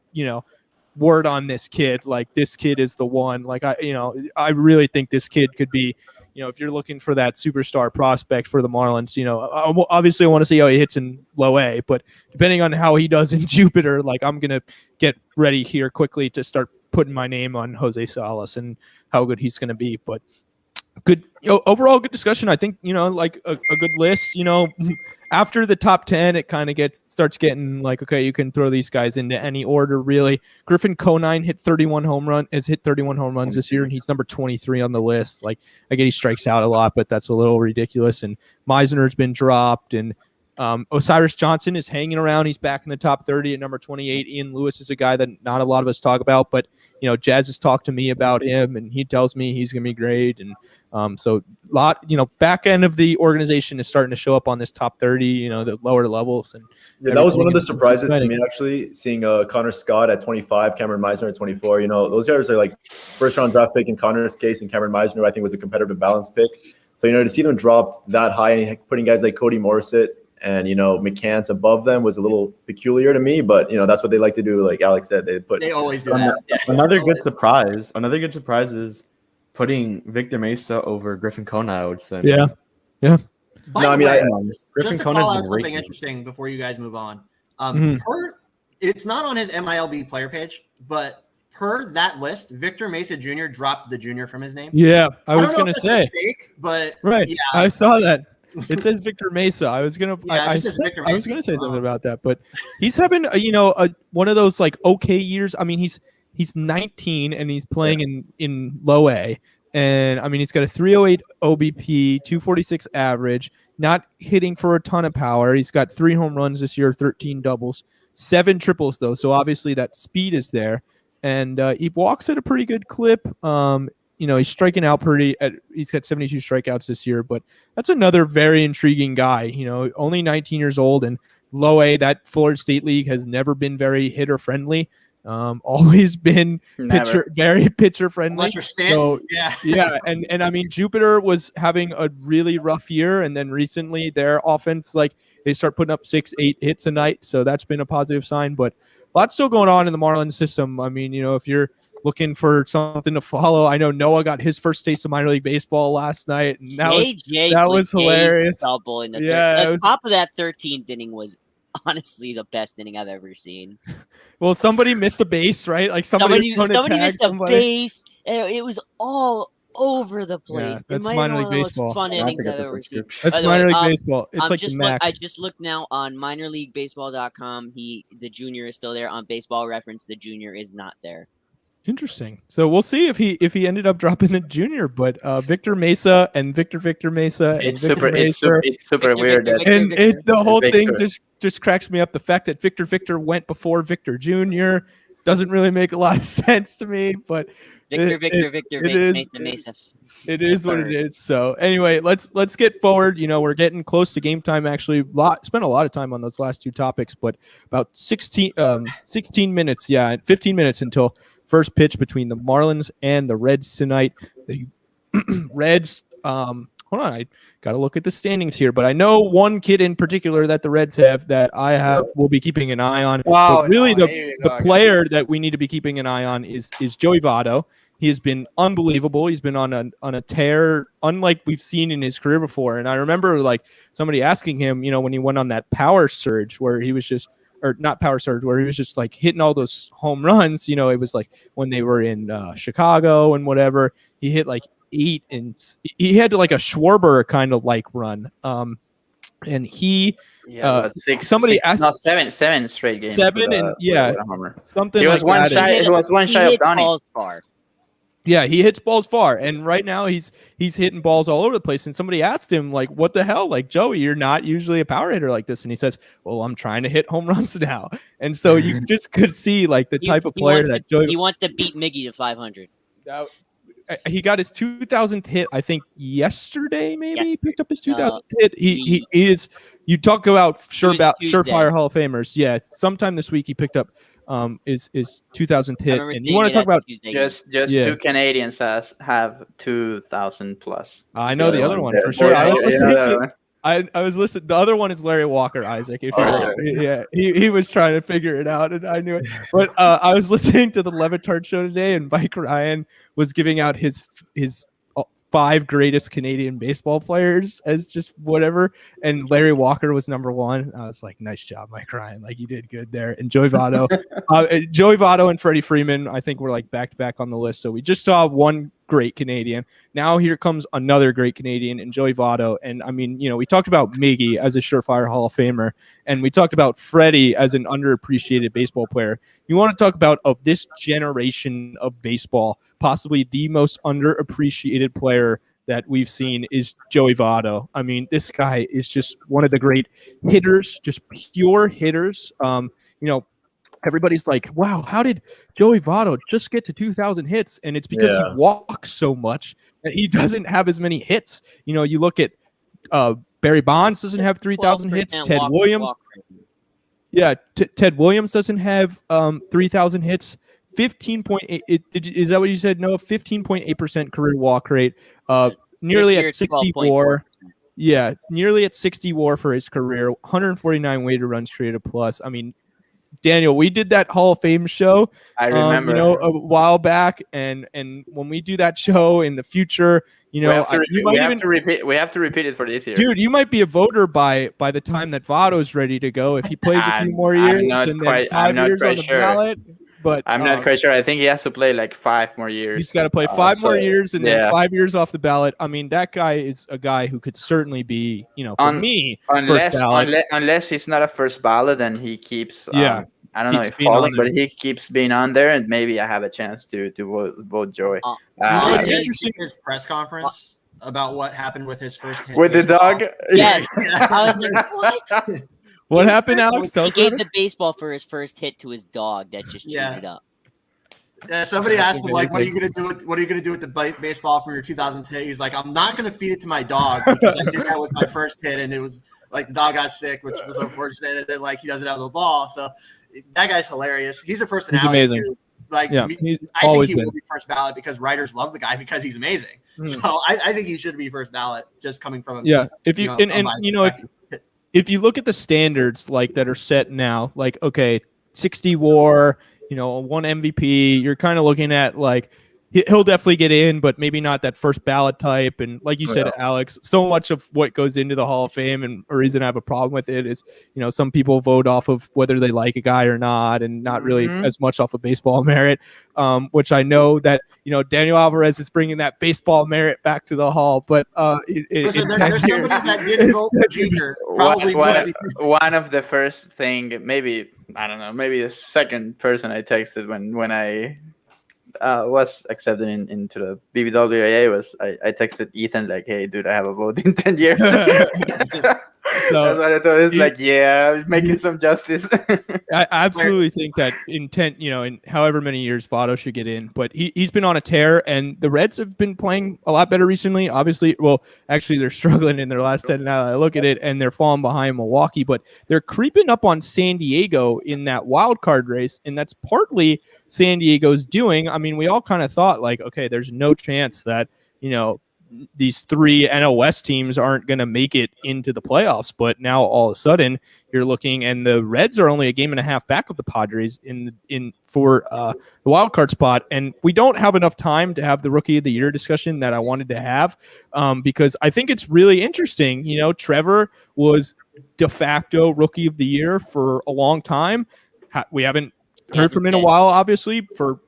word on this kid. Like this kid is the one. Like I really think this kid could be. If you're looking for that superstar prospect for the Marlins, obviously I want to see how he hits in low A, but depending on how he does in Jupiter, like I'm gonna get ready here quickly to start putting my name on Jose Salas and how good he's going to be. But good, overall good discussion. I think, like a good list, after the top 10, it kind of starts getting like, okay, you can throw these guys into any order really. Griffin Conine has hit 31 home runs this year, and he's number 23 on the list. Like I get he strikes out a lot, but that's a little ridiculous. And Meisner's been dropped, and Osiris Johnson is hanging around. He's back in the top 30 at number 28. Ian Lewis is a guy that not a lot of us talk about, but Jazz has talked to me about him, and he tells me he's going to be great. And so back end of the organization is starting to show up on this top 30, the lower levels. And that was one of the surprises to me, actually, seeing Connor Scott at 25, Cameron Meisner at 24. Those guys are like first round draft pick in Connor's case, and Cameron Meisner, I think, was a competitive balance pick. So, to see them drop that high and putting guys like Cody Morissette and McCants above them was a little peculiar to me, but that's what they like to do. Like Alex said, they always do that. Another good surprise is putting Victor Mesa over Griffin Conine, I would say. Yeah. By the way, Griffin Conine call out something interesting before you guys move on. It's not on his MILB player page, but per that list, Victor Mesa Jr. dropped the junior from his name. Yeah, I was going to say. Mistake, but right, yeah. I saw that. It says Victor Mesa. I was gonna say something about that, but he's having one of those like okay years. I mean, he's 19 and he's playing in low A, and I mean he's got a 308 OBP, 246 average, not hitting for a ton of power. He's got 3 home runs this year, 13 doubles, 7 triples though. So obviously that speed is there. and he walks at a pretty good clip. He's striking out he's got 72 strikeouts this year, but that's another very intriguing guy. Only 19 years old and low A. That Florida State League has never been very hitter friendly. Always been very pitcher friendly. Unless you're Stanton. Yeah. And I mean, Jupiter was having a really rough year, and then recently their offense, like, they start putting up 6-8 hits a night, so that's been a positive sign. But lots still going on in the Marlins system. I mean, if you're looking for something to follow, I know Noah got his first taste of minor league baseball last night, and that was hilarious. Double in the top of that 13th inning was honestly the best inning I've ever seen. Well, somebody missed a base, right? Like somebody missed a base. It was all over the place. Yeah, that's minor league baseball. Fun innings I've ever seen. That's minor league baseball. It's I just looked now on minorleaguebaseball.com. The junior is still there. On Baseball Reference, the junior is not there. Interesting. So we'll see if he ended up dropping the junior, but Victor Mesa and Victor Mesa. It's super weird. The whole thing just cracks me up. The fact that Victor went before Victor Jr. doesn't really make a lot of sense to me, but Mesa. It is what it is. So anyway, let's get forward. We're getting close to game time. Actually, spent a lot of time on those last two topics, but about 16 minutes, 15 minutes until first pitch between the Marlins and the Reds tonight. The Reds, hold on, I got to look at the standings here, but I know one kid in particular that the Reds have that will be keeping an eye on. But really, the player that we need to be keeping an eye on is Joey Votto. He has been unbelievable. He's been on a tear, unlike we've seen in his career before. And I remember like somebody asking him, when he went on that power surge where he was just. Or not power surge, where he was just like hitting all those home runs. It was like when they were in Chicago and whatever. He hit like 8, and he had like a Schwarber kind of like run. And he somebody asked 7 straight games. 7 and something. It was like that. It was one shy of Donnie. Yeah, he hits balls far, and right now he's hitting balls all over the place. And somebody asked him, like, what the hell? Like, Joey, you're not usually a power hitter like this. And he says, well, I'm trying to hit home runs now. And so you just could see, like, the type of player that Joey... He wants to beat Miggy to 500. He got his 2000th hit, I think, yesterday, maybe? He picked up his 2000th hit. He is... You talk about surefire Hall of Famers. Yeah, sometime this week he picked up his 2000th hit. And you want to talk about just 2 Canadians have 2000 plus. I know the other one for sure. I was listening. The other one is Larry Walker, Isaac. He was trying to figure it out, and I knew it. But I was listening to the Levitard show today, and Mike Ryan was giving out his 5 greatest Canadian baseball players as just whatever, and Larry Walker was number 1. I was like, nice job, Mike Ryan, like you did good there. And Joey Votto, and Freddy Freeman, I think we're like back to back on the list. So we just saw one great Canadian. Now here comes another great Canadian in Joey Votto. And I mean, we talked about Miggy as a surefire Hall of Famer, and we talked about Freddie as an underappreciated baseball player. You want to talk about of this generation of baseball, possibly the most underappreciated player that we've seen is Joey Votto. I mean, this guy is just one of the great hitters, just pure hitters. Everybody's like, wow, how did Joey Votto just get to 2,000 hits? And it's because he walks so much that he doesn't have as many hits. You look at Barry Bonds doesn't have 3,000 hits. Ted Williams. Yeah, Ted Williams doesn't have 3,000 hits. 15.8. Is that what you said? No, 15.8% career walk rate. Nearly at 60 WAR. Yeah, it's nearly at 60 WAR for his career. 149 weighted runs created plus. I mean, Daniel, we did that Hall of Fame show. I remember, a while back, and when we do that show in the future, we have to repeat it for this year, dude. You might be a voter by the time that Votto's ready to go if he plays a few more years and then 5 years on the ballot. But I'm not quite sure. I think he has to play like 5 more years. He's got to play 5 more years and then 5 years off the ballot. I mean, that guy is a guy who could certainly be, unless he's not a first ballot and he keeps, I don't know if falling, but he keeps being on there, and maybe I have a chance to vote Joey. Interesting his press conference about what happened with his first hit with the dog. Yes, I was like, what? What happened, Alex? He gave the baseball for his first hit to his dog that just chewed it up. Yeah, somebody asked him like, "What are you gonna do? What are you gonna do with the baseball from your 2000 hit?" He's like, "I'm not gonna feed it to my dog because I did that with my first hit, and it was like the dog got sick, which was unfortunate, and then like he doesn't have the ball." So that guy's hilarious. He's a personality. He's amazing. Too. Like, yeah, I think he will be first ballot because writers love the guy because he's amazing. So I think he should be first ballot just coming from him. Yeah, if you if you look at the standards like that are set now, like okay, 60 WAR, one MVP, you're kind of looking at like he'll definitely get in, but maybe not that first ballot type. And like you said, Alex, so much of what goes into the Hall of Fame and a reason I have a problem with it is, some people vote off of whether they like a guy or not, and not really as much off of baseball merit, which I know that, Daniel Alvarez is bringing that baseball merit back to the Hall. But there's somebody that didn't vote for Jeter. Probably one of the first thing, maybe, I don't know, maybe the second person I texted when I was accepted into the BBWAA was I texted Ethan like, "Hey, dude, I have a vote in 10 years." So that's what I told him. It's like, yeah, making some justice. I absolutely think that in however many years Votto should get in, but he's been on a tear, and the Reds have been playing a lot better recently. Obviously, well, actually, they're struggling in their last 10 now that I look at it, and they're falling behind Milwaukee, but they're creeping up on San Diego in that wild card race, and that's partly San Diego's doing. I mean, we all kind of thought like, okay, there's no chance that, these three NL West teams aren't going to make it into the playoffs, but now all of a sudden you're looking, and the Reds are only a game and a half back of the Padres for the wild card spot, and we don't have enough time to have the Rookie of the Year discussion that I wanted to have, because I think it's really interesting. Trevor was de facto Rookie of the Year for a long time. We haven't heard from him in a while, obviously, for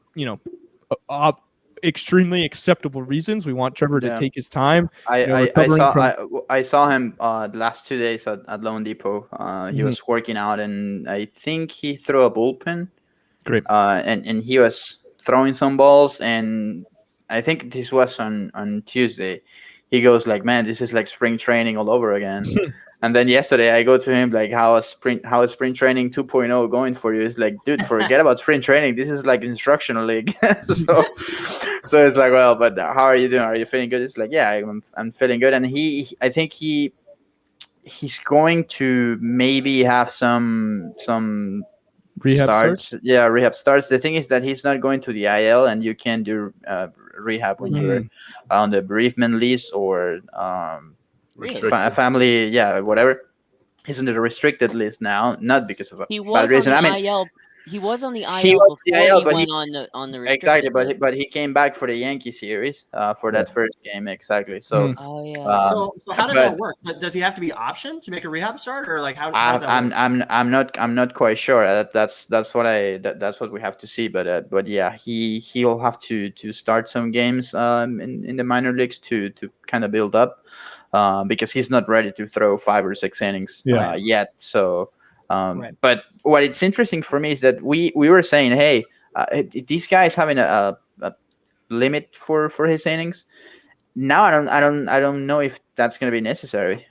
extremely acceptable reasons. We want Trevor to take his time. I saw him the last 2 days at Lone Depot. He was working out, and I think he threw a bullpen. Great. And he was throwing some balls, and I think this was on Tuesday. He goes like, "Man, this is like spring training all over again." And then yesterday I go to him like, how is spring training 2.0 going for you? It's like, dude, forget about spring training. This is like instructional league. so it's like, well, but how are you doing? Are you feeling good? It's like, yeah, I'm feeling good. And I think he's going to maybe have some rehab starts. Yeah, rehab starts. The thing is that he's not going to the IL, and you can do rehab when you're on the bereavement list or family, whatever. He's on the restricted list now, not because of a bad reason. IL. He was on the IL before he went on the restricted. Exactly, but he came back for the Yankee series for that first game. Exactly. So so how does that work? Does he have to be optioned to make a rehab start, or like how does that work? I'm not quite sure. That's what we have to see. But yeah, he'll have to start some games in the minor leagues to kind of build up, because he's not ready to throw 5 or 6 innings yet. So. But what it's interesting for me is that we were saying, hey, these guys having a limit for his innings. Now I don't know if that's going to be necessary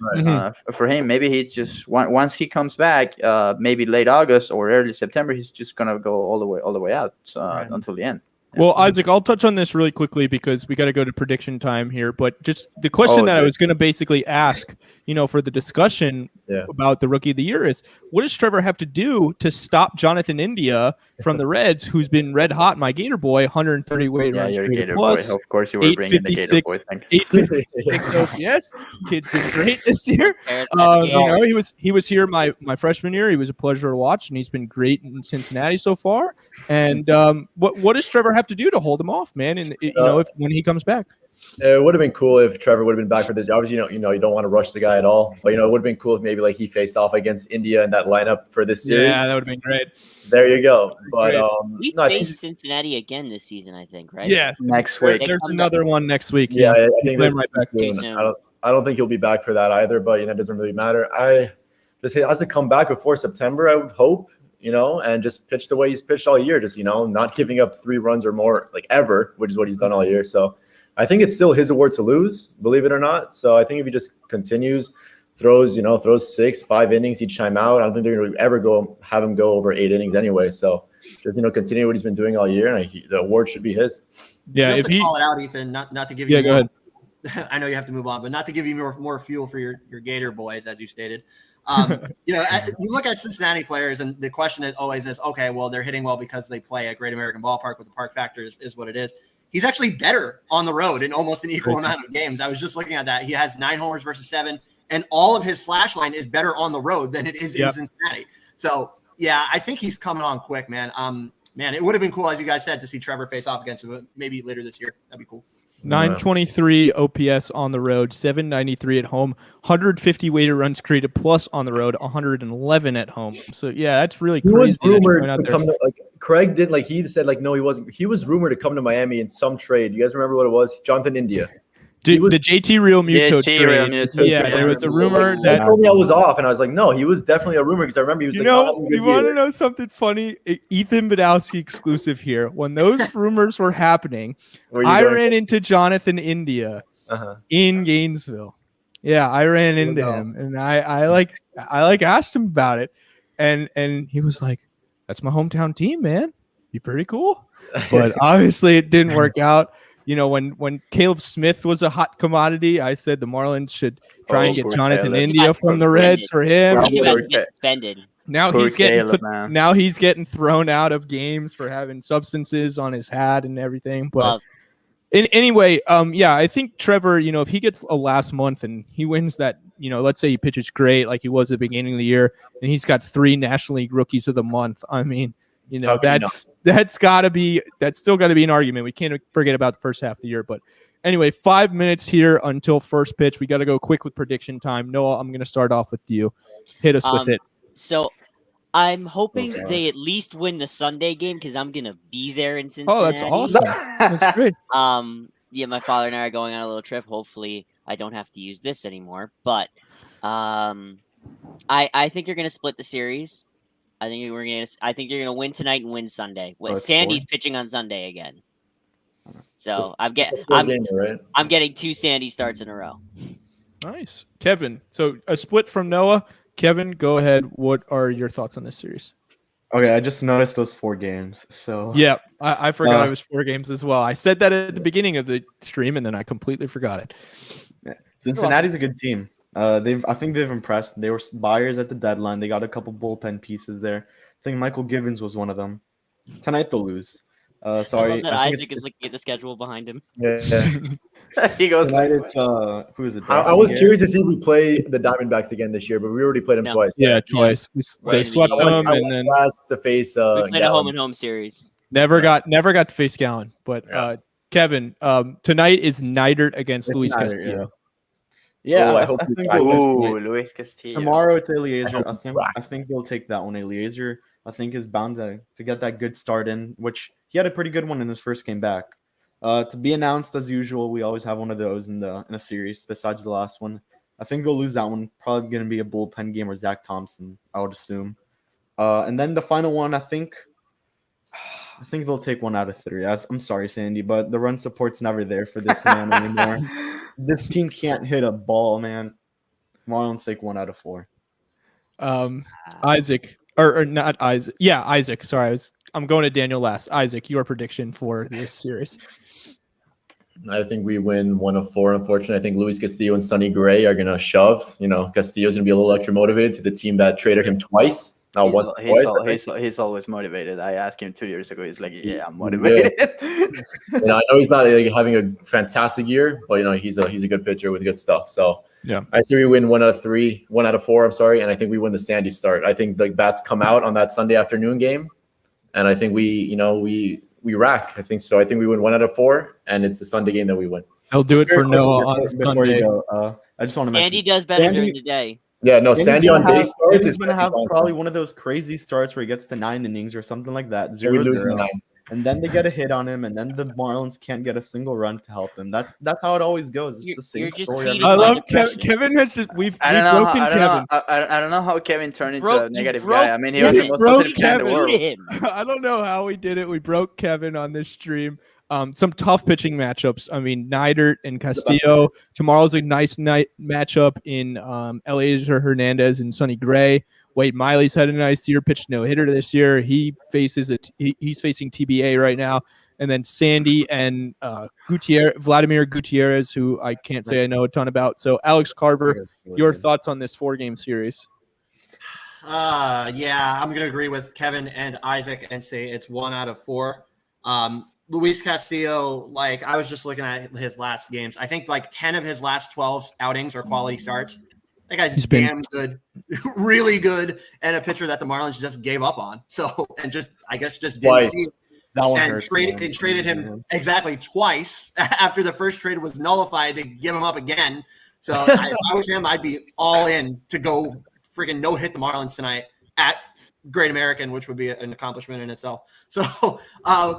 for him. Maybe he just once he comes back, maybe late August or early September, he's just going to go all the way out until the end. Well, Isaac, I'll touch on this really quickly because we got to go to prediction time here. But just the question that I was going to basically ask, for the discussion about the Rookie of the Year is, what does Trevor have to do to stop Jonathan India from the Reds, who's been red hot, my Gator boy, 130 weight runs plus, boy. Of course, you were bringing the Gator boy thing. 856 OPS. Kid's been great this year. He was here my freshman year. He was a pleasure to watch, and he's been great in Cincinnati so far. And what does Trevor have to do to hold him off, man? And when he comes back. It would have been cool if Trevor would have been back for this. Obviously, you don't want to rush the guy at all. But it would have been cool if maybe like he faced off against India in that lineup for this series. Yeah, that would have been great. There you go. But we faced Cincinnati again this season, I think, right? Yeah, next week. There's another one next week. Yeah, I think that's right back. I don't think he'll be back for that either. But it doesn't really matter. He has to come back before September, I would hope. And just pitch the way he's pitched all year, just, not giving up 3 runs or more, like ever, which is what he's done all year. So I think it's still his award to lose, believe it or not. So I think if he just continues, throws 6, 5 innings each time out, I don't think they're going to ever have him go over 8 innings anyway. So continue what he's been doing all year, and the award should be his. Yeah, Just to call it out, Ethan, not to give you. Yeah, go ahead. I know you have to move on, but not to give you more fuel for your Gator boys, as you stated. You look at Cincinnati players, and the question is always is, okay, well, they're hitting well because they play at Great American Ballpark with the park factor is what it is. He's actually better on the road in almost an equal amount of games. I was just looking at that. He has 9 homers versus 7, and all of his slash line is better on the road than it is in Cincinnati. So, yeah, I think he's coming on quick, man. Man, it would have been cool, as you guys said, to see Trevor face off against him maybe later this year. That'd be cool. 923 OPS on the road, 793 at home, 150 weighted runs created plus on the road, 111 at home. So yeah, that's really crazy. He was rumored to come to, Craig did, he said no, he wasn't. He was rumored to come to Miami in some trade. You guys remember what it was? Jonathan India. The JT Real Muto trade. Yeah, there was a rumor that told me I was off, and I was like, no, he was definitely a rumor because I remember he was. You want to know something funny? Ethan Badowski exclusive here. When those rumors were happening, I ran into Jonathan India in Gainesville. Yeah, I ran into him, and I asked him about it, and he was like, "That's my hometown team, man. Be pretty cool." But obviously, it didn't work out. When Caleb Smith was a hot commodity, I said the Marlins should try and get Jonathan India from the Reds for him. He's about to get suspended. Now he's getting thrown out of games for having substances on his hat and everything. But anyway, I think Trevor, if he gets a last month and he wins that, let's say he pitches great like he was at the beginning of the year, and he's got 3 National League Rookies of the Month. I mean, that's still got to be an argument. We can't forget about the first half of the year. But anyway, 5 minutes here until first pitch. We got to go quick with prediction time. Noah, I'm going to start off with you. Hit us with it. So I'm hoping they at least win the Sunday game because I'm going to be there in Cincinnati. Oh, that's awesome. That's great. My father and I are going on a little trip. Hopefully I don't have to use this anymore. But I think you're going to split the series. I think you're gonna win tonight and win Sunday. Sandy's pitching on Sunday again, so I'm getting 2 Sandy starts in a row. Nice, Kevin. So a split from Noah. Kevin, go ahead. What are your thoughts on this series? Okay, I just noticed those 4 games. So yeah, I forgot it was 4 games as well. I said that at the beginning of the stream, and then I completely forgot it. Yeah. Cincinnati's a good team. I think they've impressed. They were buyers at the deadline. They got a couple bullpen pieces there. I think Michael Givens was one of them. Tonight they'll lose. Sorry. I love that Isaac is looking at the schedule behind him. Yeah. He goes. Tonight it's who is it? I was curious to see if we play the Diamondbacks again this year, but we already played them twice. Yeah, twice. They swept them, and then last to face. We played a home and home series. Never got to face Gallen. But Kevin, tonight is Neidert against Luis Castillo. Yeah, I hope Luis Castillo. Tomorrow it's Eliezer. I think they'll take that one. Eliezer, I think, is bound to get that good start in, which he had a pretty good one in his first game back. To be announced as usual, we always have one of those in a series besides the last one. I think they'll lose that one. Probably going to be a bullpen game or Zach Thompson, I would assume. And then the final one, I think they'll take 1 out of 3. I'm sorry, Sandy, but the run support's never there for this man anymore. This team can't hit a ball, man. Marlins take 1 out of 4. Isaac, or not Isaac. Yeah, Isaac. Sorry, I'm going to Daniel last. Isaac, your prediction for this series? I think we win 1 of 4. Unfortunately, I think Luis Castillo and Sonny Gray are gonna shove. Castillo's gonna be a little extra motivated to the team that traded him twice. He's always motivated. I asked him 2 years ago. He's like, "Yeah, I'm motivated." I know he's not having a fantastic year, but he's a good pitcher with good stuff. So yeah, I say we win 1 out of 4. I'm sorry, and I think we win the Sandy start. I think the bats come out on that Sunday afternoon game, and I think we rack. I think so. I think we win 1 out of 4, and it's the Sunday game that we win. I'll do it for Noah on Sunday. I just want to mention Sandy does better during the day. Yeah, no, Sandy on day starts is going to have probably one of those crazy starts where he gets to 9 innings or something like that. 0-0. And then they get a hit on him, and then the Marlins can't get a single run to help him. That's how it always goes. It's the same story. I love Kevin. We've broken Kevin. I don't know how Kevin turned into a negative guy. I mean, he was the most positive guy in the world. I don't know how we did it. We broke Kevin on this stream. Some tough pitching matchups. I mean, Neidert and Castillo. Tomorrow's a nice night matchup in Eliezer Hernandez and Sonny Gray. Wade Miley's had a nice year, pitched no hitter this year. He's facing TBA right now. And then Sandy and Vladimir Gutierrez, who I can't say I know a ton about. So Alex Carver, your thoughts on this 4-game series? Yeah, I'm gonna agree with Kevin and Isaac and say it's 1 out of 4. Luis Castillo, like I was just looking at his last games. I think like 10 of his last 12 outings are quality starts. That guy's damn good, really good, and a pitcher that the Marlins just gave up on. So and just I guess just didn't see it. That one And hurts, traded him exactly twice after the first trade was nullified. They give him up again. So if I was him, I'd be all in to go freaking no hit the Marlins tonight at Great American, which would be an accomplishment in itself. So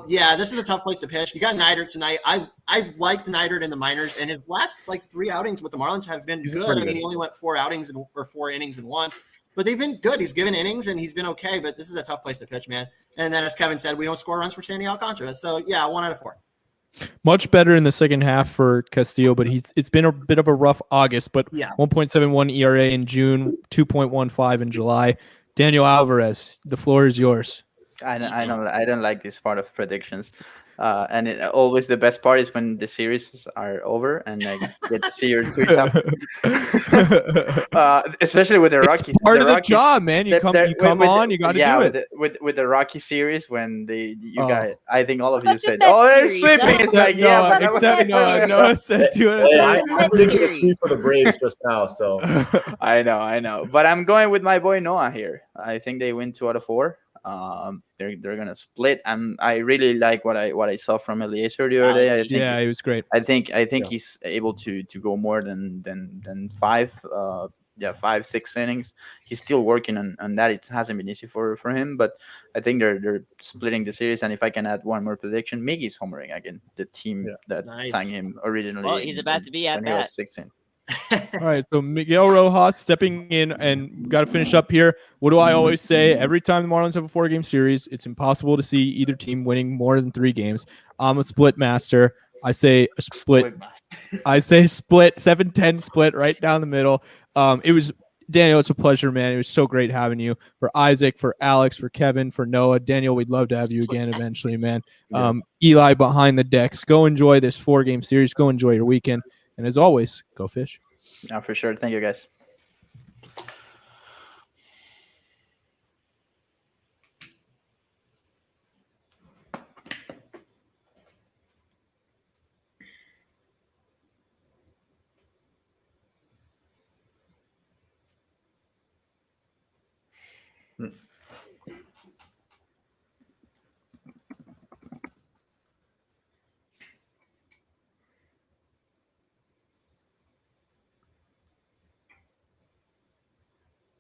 yeah, this is a tough place to pitch. You got Neidert tonight. I've liked Neidert in the minors, and his last like 3 outings with the Marlins have been good. I mean, he only went 4 innings in 1. But they've been good. He's given innings, and he's been okay. But this is a tough place to pitch, man. And then, as Kevin said, we don't score runs for Sandy Alcantara. So, yeah, 1 out of 4. Much better in the second half for Castillo, but it's been a bit of a rough August. But 1.71 ERA in June, 2.15 in July. Daniel Alvarez, the floor is yours. I don't like this part of predictions. And always the best part is when the series are over and I get to see your tweets up. Especially with the Rockies. Part of the job, man. You come on, you got to do it. With the Rocky series when I think all of you said, "Oh, they're sweeping." It's like, except Noah said do it. I'm thinking of sweep for the Braves just now. So I know, but I'm going with my boy Noah here. I think they win 2 out of 4. They're gonna split, and I really like what I saw from Eliezer the other day. I think he was great. I think he's able to go more than 5, 5-6 innings. He's still working on that. It hasn't been easy for him, but I think they're splitting the series. And if I can add one more prediction, Miggy's homering again. The team that signed him originally. Well, he's about to be at that. 16. All right, so Miguel Rojas stepping in, and got to finish up here. What do I always say? Every time the Marlins have a 4-game series, it's impossible to see either team winning more than 3 games. I'm a split master. I say a split. I say split, 7-10 split right down the middle. It was Daniel. It's a pleasure, man. It was so great having you. For Isaac, for Alex, for Kevin, for Noah, Daniel. We'd love to have you again eventually, man. Eli behind the decks. Go enjoy this 4-game series. Go enjoy your weekend. And as always, go fish. Yeah, for sure. Thank you, guys. Hmm.